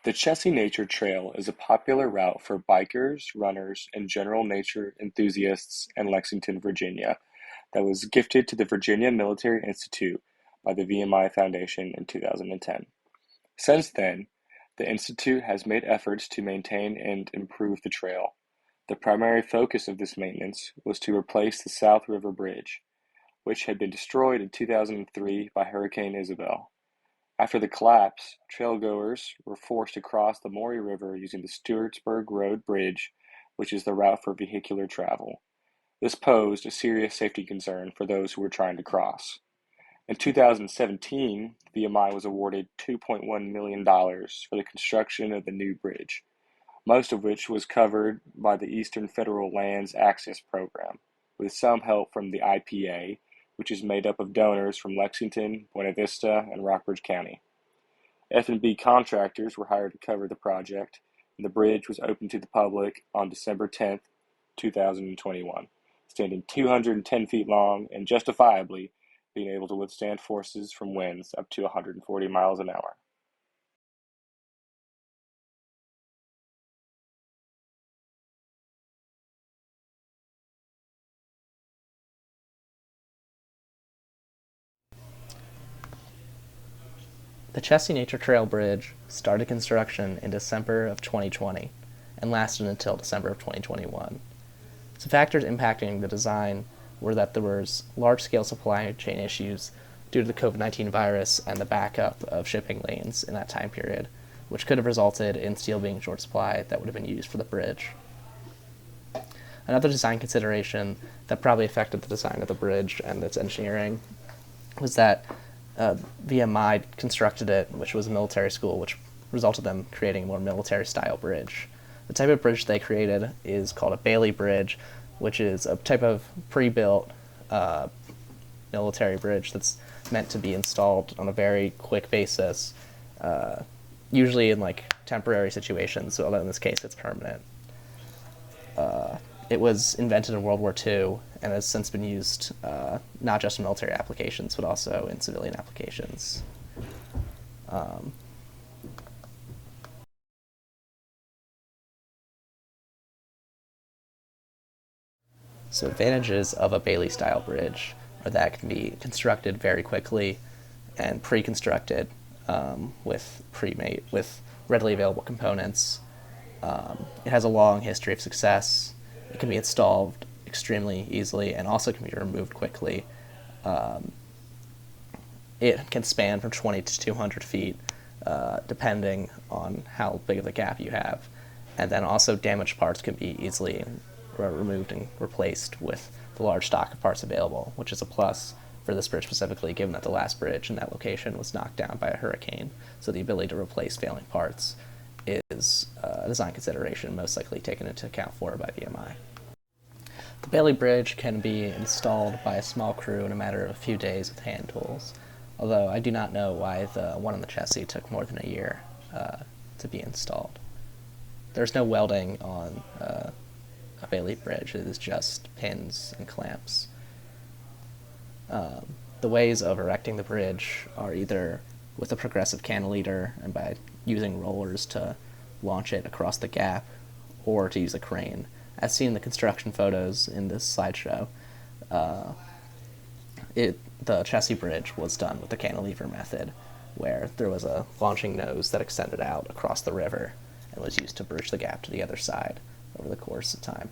The Chessie Nature Trail is a popular route for bikers, runners, and general nature enthusiasts in Lexington, Virginia, that was gifted to the Virginia Military Institute by the VMI Foundation in 2010. Since then, the Institute has made efforts to maintain and improve the trail. The primary focus of this maintenance was to replace the South River Bridge, which had been destroyed in 2003 by Hurricane Isabel. After the collapse, trailgoers were forced to cross the Maury River using the Stewartsburg Road Bridge, which is the route for vehicular travel. This posed a serious safety concern for those who were trying to cross. In 2017, VMI was awarded $2.1 million dollars for the construction of the new bridge, most of which was covered by the Eastern Federal Lands Access Program, with some help from the IPA, which is made up of donors from Lexington, Buena Vista, and Rockbridge County. F&B contractors were hired to cover the project, and the bridge was opened to the public on December 10th, 2021, standing 210 feet long and justifiably being able to withstand forces from winds up to 140 miles an hour. The Chessie Nature Trail Bridge started construction in December of 2020 and lasted until December of 2021. Some factors impacting the design were that there was large-scale supply chain issues due to the COVID-19 virus and the backup of shipping lanes in that time period, which could have resulted in steel being in short supply that would have been used for the bridge. Another design consideration that probably affected the design of the bridge and its engineering was that VMI constructed it, which was a military school, which resulted in them creating a more military-style bridge. The type of bridge they created is called a Bailey Bridge, which is a type of pre-built military bridge that's meant to be installed on a very quick basis, usually in like temporary situations, although in this case it's permanent. It was invented in World War II and has since been used not just in military applications, but also in civilian applications. So advantages of a Bailey-style bridge are that it can be constructed very quickly and pre-constructed with readily available components. It has a long history of success. It can be installed extremely easily and also can be removed quickly. It can span from 20 to 200 feet, depending on how big of a gap you have. And then also damaged parts can be easily removed and replaced with the large stock of parts available, which is a plus for this bridge specifically, given that the last bridge in that location was knocked down by a hurricane. So the ability to replace failing parts is a design consideration most likely taken into account for by VMI. The Bailey Bridge can be installed by a small crew in a matter of a few days with hand tools, although I do not know why the one on the Chessie took more than a year to be installed. There's no welding on a Bailey Bridge, it is just pins and clamps. The ways of erecting the bridge are either with a progressive cantilever and by using rollers to launch it across the gap, or to use a crane. As seen in the construction photos in this slideshow, the Chessie Bridge was done with the cantilever method, where there was a launching nose that extended out across the river and was used to bridge the gap to the other side over the course of time.